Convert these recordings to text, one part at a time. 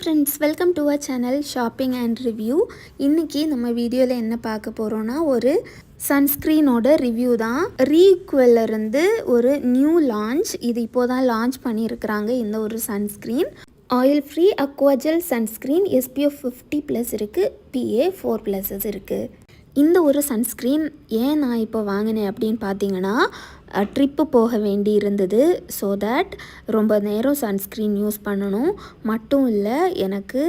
Friends, welcome to our channel shopping and review. இன்றைக்கி நம்ம வீடியோவில் என்ன பார்க்க போகிறோன்னா, ஒரு சன்ஸ்க்ரீனோட ரிவ்யூ தான். ரீக்வெல்லிருந்து ஒரு நியூ லான்ச். இது இப்போது தான் லான்ச் பண்ணியிருக்கிறாங்க. இந்த ஒரு sunscreen oil free aqua gel sunscreen SPF 50+ இருக்குது, PA 4+ இருக்குது. இந்த ஒரு சன்ஸ்க்ரீன் ஏன் நான் இப்போ வாங்கினேன் அப்படின்னு பார்த்தீங்கன்னா, ட்ரிப்பு போக வேண்டி இருந்தது. ஸோ தட் ரொம்ப நேரம் சன்ஸ்க்ரீன் யூஸ் பண்ணணும். மட்டும் இல்லை, எனக்கு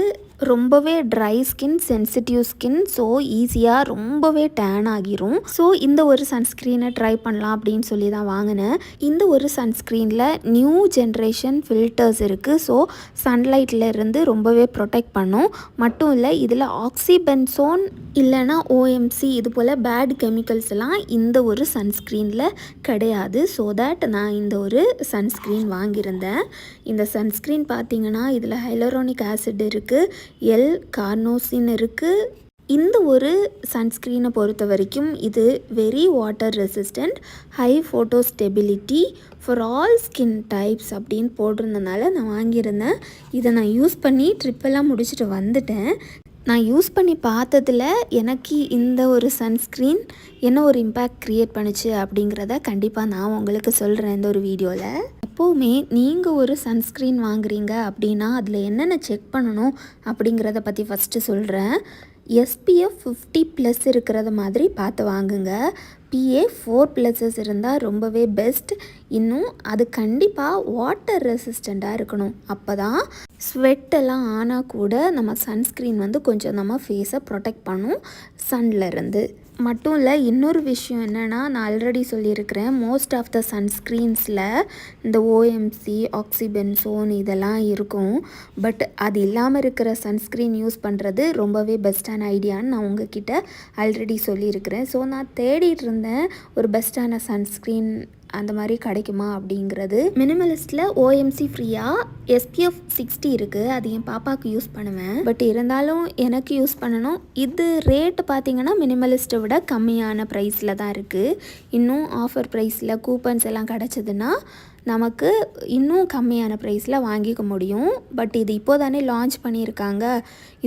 ரொம்பவே dry skin, sensitive skin. So ஈஸியாக ரொம்பவே டேன் ஆகிரும். ஸோ இந்த ஒரு சன்ஸ்க்ரீனை ட்ரை பண்ணலாம் அப்படின்னு சொல்லி தான் வாங்கினேன். இந்த ஒரு சன்ஸ்க்ரீனில் நியூ ஜென்ரேஷன் ஃபில்டர்ஸ் இருக்குது. ஸோ சன்லைட்டில் இருந்து ரொம்பவே ப்ரொடெக்ட் பண்ணும். மட்டும் இல்லை, இதில் ஆக்சிபென்சோன் இல்லைனா OMC இது போல் பேட் கெமிக்கல்ஸ் எல்லாம் இந்த ஒரு சன்ஸ்க்ரீனில் கிடையாது. ஸோ தட் நான் இந்த ஒரு சன்ஸ்க்ரீன் வாங்கியிருந்தேன். இந்த சன்ஸ்க்ரீன் பார்த்திங்கன்னா, இதில் ஹைலரோனிக் ஆசிட் இருக்குது, கார்னோசின் இருக்குது. இந்த ஒரு சன்ஸ்க்ரீனை பொறுத்த வரைக்கும் இது very water resistant, high photo stability for all skin types அப்படின்னு போட்டிருந்தனால நான் வாங்கியிருந்தேன். இதை நான் யூஸ் பண்ணி ட்ரிப்பெல்லாம் முடிச்சுட்டு வந்துட்டேன். நான் யூஸ் பண்ணி பார்த்ததில் எனக்கு இந்த ஒரு சன்ஸ்க்ரீன் என்ன ஒரு இம்பேக்ட் க்ரியேட் பண்ணுச்சு அப்படிங்கிறத கண்டிப்பாக நான் உங்களுக்கு சொல்கிறேன் இந்த ஒரு வீடியோவில். எப்போவுமே நீங்கள் ஒரு சன்ஸ்க்ரீன் வாங்குறீங்க அப்படின்னா அதில் என்னென்ன செக் பண்ணணும் அப்படிங்கிறத பற்றி ஃபஸ்ட்டு சொல்கிறேன். SPF 50+ இருக்கிறத மாதிரி பார்த்து வாங்குங்க. PA 4+ இருந்தால் ரொம்பவே பெஸ்ட். இன்னும் அது கண்டிப்பாக வாட்டர் ரெசிஸ்டண்ட்டாக இருக்கணும். அப்போ தான் ஸ்வெட்டெல்லாம் ஆனால் கூட நம்ம சன்ஸ்க்ரீன் கொஞ்சம் நம்ம ஃபேஸை ப்ரொடெக்ட் பண்ணும் சன்லேருந்து. மட்டும் இல்லை, இன்னொரு விஷயம் என்னென்னா, நான் ஆல்ரெடி சொல்லியிருக்கிறேன், மோஸ்ட் ஆஃப் த சன்ஸ்க்ரீன்ஸில் இந்த OMC, ஆக்சிபென்சோன் இதெல்லாம் இருக்கும். பட் அது இல்லாமல் இருக்கிற சன்ஸ்க்ரீன் யூஸ் பண்ணுறது ரொம்பவே பெஸ்ட்டான ஐடியான்னு நான் உங்ககிட்ட ஆல்ரெடி சொல்லியிருக்கிறேன். ஸோ நான் தேடிட்டு இருந்தேன் ஒரு பெஸ்ட்டான சன்ஸ்க்ரீன் அந்த மாதிரி கிடைக்குமா அப்படிங்கிறது. மினிமலிஸ்ட்டில் OMC ஃப்ரீயாக SPF 60 இருக்குது. அது என் பாப்பாவுக்கு யூஸ் பண்ணுவேன். பட் இருந்தாலும் எனக்கு யூஸ் பண்ணணும். இது ரேட்டு பார்த்திங்கன்னா மினிமலிஸ்ட்டை விட கம்மியான ப்ரைஸில் தான் இருக்குது. இன்னும் ஆஃபர் ப்ரைஸில் கூப்பன்ஸ் எல்லாம் கிடச்சதுன்னா நமக்கு இன்னும் கம்மியான ப்ரைஸில் வாங்கிக்க முடியும். பட் இது இப்போ தானே லான்ச் பண்ணியிருக்காங்க.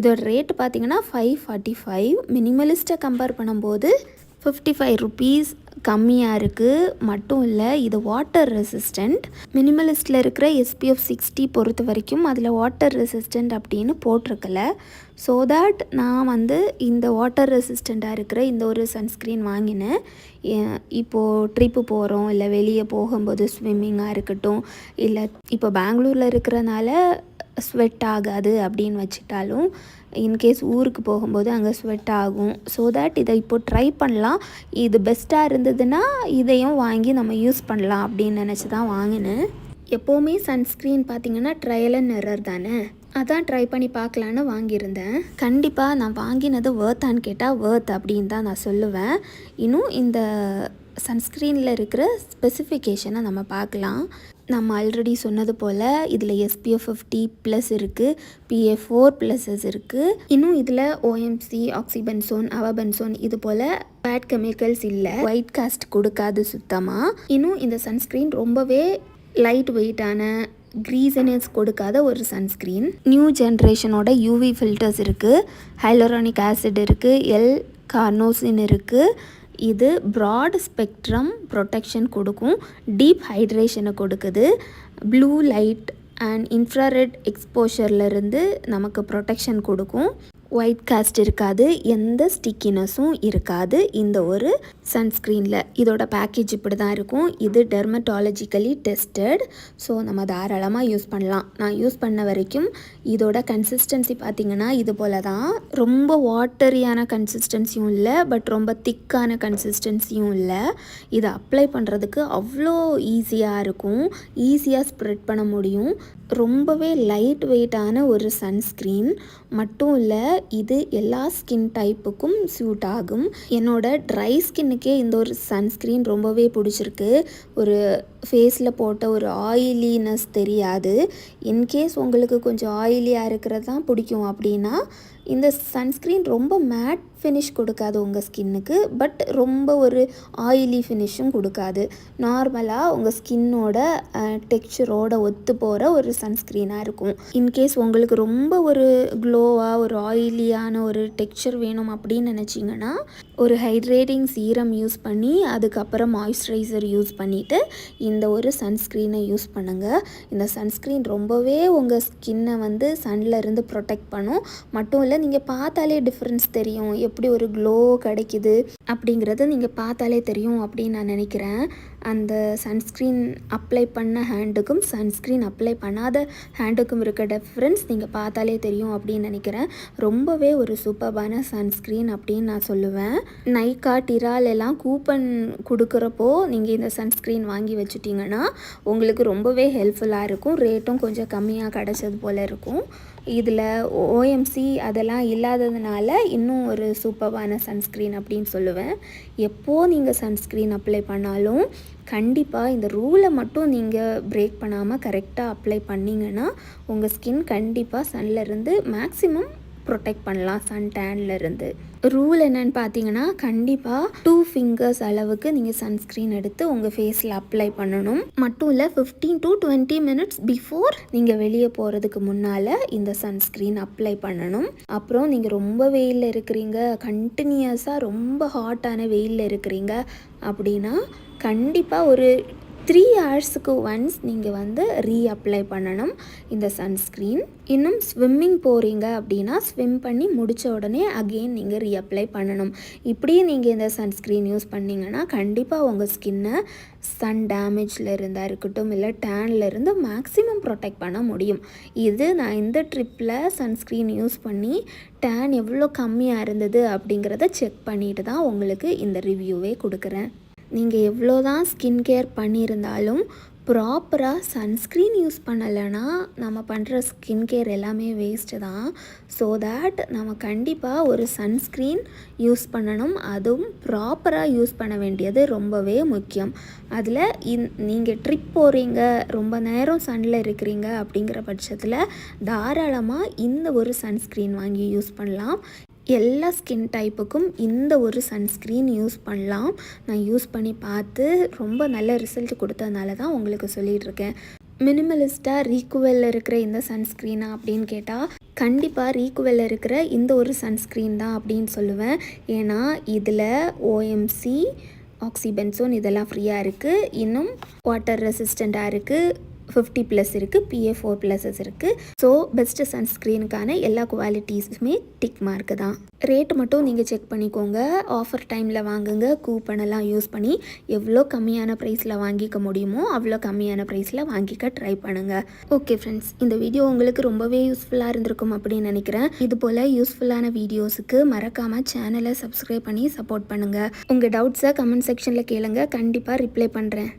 இதோட ரேட்டு பார்த்திங்கன்னா 545. மினிமலிஸ்ட்டை கம்பேர் பண்ணும்போது 55 rupees கம்மியாக இருக்குது. மட்டும் இல்லை, இது வாட்டர் ரெசிஸ்டண்ட். மினிமலிஸ்ட்டில் இருக்கிற SPF 60 பொறுத்த வரைக்கும் அதில் வாட்டர் ரெசிஸ்டண்ட் அப்படின்னு போட்டிருக்கல. ஸோ தட் நான் இந்த வாட்டர் ரெசிஸ்டண்ட்டாக இருக்கிற இந்த ஒரு சன்ஸ்க்ரீன் வாங்கினேன். இப்போது ட்ரிப்பு போகிறோம், இல்லை வெளியே போகும்போது ஸ்விம்மிங்காக இருக்கட்டும், இல்லை இப்போ பெங்களூரில் இருக்கிறனால ஸ்வெட் ஆகாது அப்படின்னு வச்சுட்டாலும், இன்கேஸ் ஊருக்கு போகும்போது அங்கே ஸ்வெட் ஆகும். ஸோ தட் இதை இப்போ ட்ரை பண்ணலாம். இது பெஸ்ட்டாக இருந்ததுன்னா இதையும் வாங்கி நம்ம யூஸ் பண்ணலாம் அப்படின்னு நினச்சி தான் வாங்கினேன். எப்போவுமே சன்ஸ்க்ரீன் பார்த்திங்கன்னா ட்ரையல் அண்ட் எரர் தானே, அதான் ட்ரை பண்ணி பார்க்கலான்னு வாங்கியிருந்தேன். கண்டிப்பாக நான் வாங்கினது வேர்த்தான்னு கேட்டால் வேர்த் அப்படின்னு தான் நான் சொல்லுவேன். இன்னும் இந்த சன்ஸ்க்ரீனில் இருக்கிற ஸ்பெசிஃபிகேஷனை நம்ம பார்க்கலாம். நம்ம ஆல்ரெடி சொன்னது போல் இதில் SPF 50+ இருக்குது, PA 4+ இருக்குது. இன்னும் இதில் OMC, ஆக்சிபென்சோன், அவபென்சோன் இது போல் பேட் கெமிக்கல்ஸ் இல்லை. ஒயிட் காஸ்ட் கொடுக்காது சுத்தமாக. இன்னும் இந்த சன்ஸ்க்ரீன் ரொம்பவே லைட் வெயிட்டான, க்ரீசனஸ் கொடுக்காத ஒரு சன்ஸ்க்ரீன். நியூ ஜென்ரேஷனோட UV ஃபில்டர்ஸ் இருக்குது, ஹைலரோனிக் ஆசிட் இருக்குது, கார்னோசின் இருக்குது. இது ப்ராட் ஸ்பெக்ட்ரம் ப்ரொடெக்ஷன் கொடுக்கும், டீப் ஹைட்ரேஷனை கொடுக்குது, ப்ளூ லைட் அண்ட் இன்ஃப்ராரெட் எக்ஸ்போஷர்லேருந்து நமக்கு ப்ரொடெக்ஷன் கொடுக்கும். ஒயிட் காஸ்ட் இருக்காது, எந்த ஸ்டிக்கினஸும் இருக்காது இந்த ஒரு சன்ஸ்க்ரீனில். இதோட பேக்கேஜ் இப்படி தான் இருக்கும். இது டெர்மட்டாலஜிக்கலி டெஸ்டட். ஸோ நம்ம தாராளமாக யூஸ் பண்ணலாம். நான் யூஸ் பண்ண வரைக்கும் இதோட கன்சிஸ்டன்சி பார்த்திங்கன்னா இது போல் தான். ரொம்ப வாட்டரியான கன்சிஸ்டன்சியும் இல்லை, பட் ரொம்ப திக்கான கன்சிஸ்டன்சியும் இல்லை. இதை அப்ளை பண்ணுறதுக்கு அவ்வளோ ஈஸியாக இருக்கும், ஈஸியாக ஸ்ப்ரெட் பண்ண முடியும். ரொம்பவே லைட் வெயிட்டான ஒரு சன்ஸ்க்ரீன். மட்டும் இல்லை, இது எல்லா ஸ்கின் டைப்புக்கும் சூட் ஆகும். என்னோட ட்ரை ஸ்கின்னுக்கே இந்த ஒரு சன்ஸ்க்ரீன் ரொம்பவே பிடிச்சிருக்கு. ஒரு ஃபேஸில் போட்ட ஒரு ஆயிலினஸ் தெரியாது. இன்கேஸ் உங்களுக்கு கொஞ்சம் ஆயிலியாக இருக்கிறது தான் பிடிக்கும் அப்படின்னா இந்த சன்ஸ்க்ரீன் ரொம்ப மேட் ஃபினிஷ் கொடுக்காது உங்கள் ஸ்கின்னுக்கு, பட் ரொம்ப ஒரு ஆயிலி ஃபினிஷும் கொடுக்காது. நார்மலாக உங்கள் ஸ்கின்னோட டெக்ஸ்சரோட ஒத்து போகிற ஒரு சன்ஸ்க்ரீனாக இருக்கும். இன்கேஸ் உங்களுக்கு ரொம்ப ஒரு க்ளோவாக ஒரு ஆயிலியான ஒரு டெக்ஸ்சர் வேணும் அப்படின்னு நினச்சிங்கன்னா ஒரு ஹைட்ரேட்டிங் சீரம் யூஸ் பண்ணி அதுக்கப்புறம் மாய்ஸ்சரைசர் யூஸ் பண்ணிவிட்டு இந்த ஒரு சன்ஸ்க்ரீனை யூஸ் பண்ணுங்கள். இந்த சன்ஸ்க்ரீன் ரொம்பவே உங்கள் ஸ்கின்னை வந்து சன்னில் இருந்து ப்ரொடெக்ட் பண்ணும். மட்டும் இல்லை, நீங்கள் பார்த்தாலே டிஃப்ரென்ஸ் தெரியும், எப்படி ஒரு க்ளோ கிடைக்குது அப்படிங்கிறது நீங்கள் பார்த்தாலே தெரியும் அப்படின்னு நான் நினைக்கிறேன். அந்த சன்ஸ்க்ரீன் அப்ளை பண்ண ஹேண்டுக்கும் சன்ஸ்க்ரீன் அப்ளை பண்ணாத ஹேண்டுக்கும் இருக்க டிஃப்ரென்ஸ் நீங்கள் பார்த்தாலே தெரியும் அப்படின்னு நினைக்கிறேன். ரொம்பவே ஒரு சூப்பர்பான சன்ஸ்க்ரீன் அப்படின்னு நான் சொல்லுவேன். நைக்கா, டிரால் எல்லாம் கூப்பன் கொடுக்குறப்போ நீங்கள் இந்த சன்ஸ்க்ரீன் வாங்கி வச்சுட்டிங்கன்னா உங்களுக்கு ரொம்பவே ஹெல்ப்ஃபுல்லாக இருக்கும். ரேட்டும் கொஞ்சம் கம்மியாக கிடச்சது போல் இருக்கும். இதில் ஓஎம்சி அதெல்லாம் இல்லாததுனால இன்னும் ஒரு சூப்பர்பான சன்ஸ்க்ரீன் அப்படின்னு சொல்லுவேன். எப்போது நீங்கள் சன்ஸ்க்ரீன் அப்ளை பண்ணாலும் கண்டிப்பாக இந்த ரூலை மட்டும் நீங்கள் பிரேக் பண்ணாமல் கரெக்டாக அப்ளை பண்ணிங்கன்னா உங்கள் ஸ்கின் கண்டிப்பாக சன்லேருந்து மேக்ஸிமம் ப்ரொடெக்ட் பண்ணலாம் சன் டேன்லேருந்து. ரூல் என்னன்னு பார்த்தீங்கன்னா கண்டிப்பாக 2 ஃபிங்கர்ஸ் அளவுக்கு நீங்கள் சன்ஸ்க்ரீன் எடுத்து உங்கள் ஃபேஸில் அப்ளை பண்ணணும். மட்டும் இல்லை, 15 to 20 minutes பிஃபோர் நீங்கள் வெளியே போகிறதுக்கு முன்னால் இந்த சன்ஸ்க்ரீன் அப்ளை பண்ணணும். அப்புறம் நீங்கள் ரொம்ப வெயிலில் இருக்கிறீங்க, கண்டினியூஸாக ரொம்ப ஹாட்டான வெயிலில் இருக்கிறீங்க அப்படின்னா கண்டிப்பாக ஒரு 3 ஹவர்ஸுக்கு ஒன்ஸ் நீங்கள் வந்து ரீஅப்ளை பண்ணணும் இந்த சன்ஸ்க்ரீன். இன்னும் ஸ்விம்மிங் போகிறீங்க அப்படின்னா ஸ்விம் பண்ணி முடித்த உடனே அகெயின் நீங்கள் ரீஅப்ளை பண்ணணும். இப்படியே நீங்கள் இந்த சன்ஸ்க்ரீன் யூஸ் பண்ணிங்கன்னா கண்டிப்பாக உங்கள் ஸ்கின்னை சன் டேமேஜில் இருந்தால் இருக்கட்டும் இல்லை டேன்லேருந்து மேக்ஸிமம் ப்ரொடெக்ட் பண்ண முடியும். இது நான் இந்த ட்ரிப்பில் சன்ஸ்க்ரீன் யூஸ் பண்ணி டேன் எவ்வளோ கம்மியாக இருந்தது அப்படிங்கிறத செக் பண்ணிட்டு தான் உங்களுக்கு இந்த ரிவ்யூவே கொடுக்குறேன். நீங்கள் எவ்வளோ தான் ஸ்கின் கேர் பண்ணியிருந்தாலும் ப்ராப்பராக சன்ஸ்க்ரீன் யூஸ் பண்ணலைன்னா நம்ம பண்ணுற ஸ்கின் கேர் எல்லாமே வேஸ்ட்டு தான். ஸோ தேட் நம்ம கண்டிப்பாக ஒரு சன்ஸ்க்ரீன் யூஸ் பண்ணணும். அதுவும் ப்ராப்பராக யூஸ் பண்ண வேண்டியது ரொம்பவே முக்கியம். அதில் நீங்கள் ட்ரிப் போகிறீங்க, ரொம்ப நேரம் சன்னில் இருக்கிறீங்க அப்படிங்கிற பட்சத்தில் தாராளமாக இந்த ஒரு சன்ஸ்க்ரீன் வாங்கி யூஸ் பண்ணலாம். எல்லா ஸ்கின் டைப்புக்கும் இந்த ஒரு சன்ஸ்க்ரீன் யூஸ் பண்ணலாம். நான் யூஸ் பண்ணி பார்த்து ரொம்ப நல்ல ரிசல்ட் கொடுத்ததுனால தான் உங்களுக்கு சொல்லிகிட்ருக்கேன். மினிமலிஸ்ட்டாக ரீகுவலில் இருக்கிற இந்த சன்ஸ்க்ரீனா அப்படின்னு கேட்டால் கண்டிப்பாக ரீகுவலில் இருக்கிற இந்த ஒரு சன்ஸ்க்ரீன் தான் அப்படின்னு சொல்லுவேன். ஏன்னா இதில் ஓஎம்சி, ஆக்சிபென்சோன் இதெல்லாம் ஃப்ரீயாக இருக்குது. இன்னும் வாட்டர் ரெசிஸ்டண்ட்டாக இருக்குது, 50+ இருக்குது, PA4+ இருக்குது. ஸோ பெஸ்ட்டு சன்ஸ்க்ரீனுக்கான எல்லா குவாலிட்டிஸுமே டிக் மார்க்கு தான். ரேட்டு மட்டும் நீங்கள் செக் பண்ணிக்கோங்க. ஆஃபர் டைமில் வாங்குங்க. கூப்பனெல்லாம் யூஸ் பண்ணி எவ்வளோ கம்மியான ப்ரைஸில் வாங்கிக்க முடியுமோ அவ்வளோ கம்மியான ப்ரைஸில் வாங்கிக்க ட்ரை பண்ணுங்கள். ஓகே ஃப்ரெண்ட்ஸ், இந்த வீடியோ உங்களுக்கு ரொம்பவே யூஸ்ஃபுல்லாக இருந்திருக்கும் அப்படின்னு நினைக்கிறேன். இது போல் யூஸ்ஃபுல்லான வீடியோஸுக்கு மறக்காமல் சேனலை சப்ஸ்கிரைப் பண்ணி சப்போர்ட் பண்ணுங்கள். உங்கள் டவுட்ஸை கமெண்ட் செக்ஷனில் கேளுங்க, கண்டிப்பாக ரிப்ளை பண்ணுறேன்.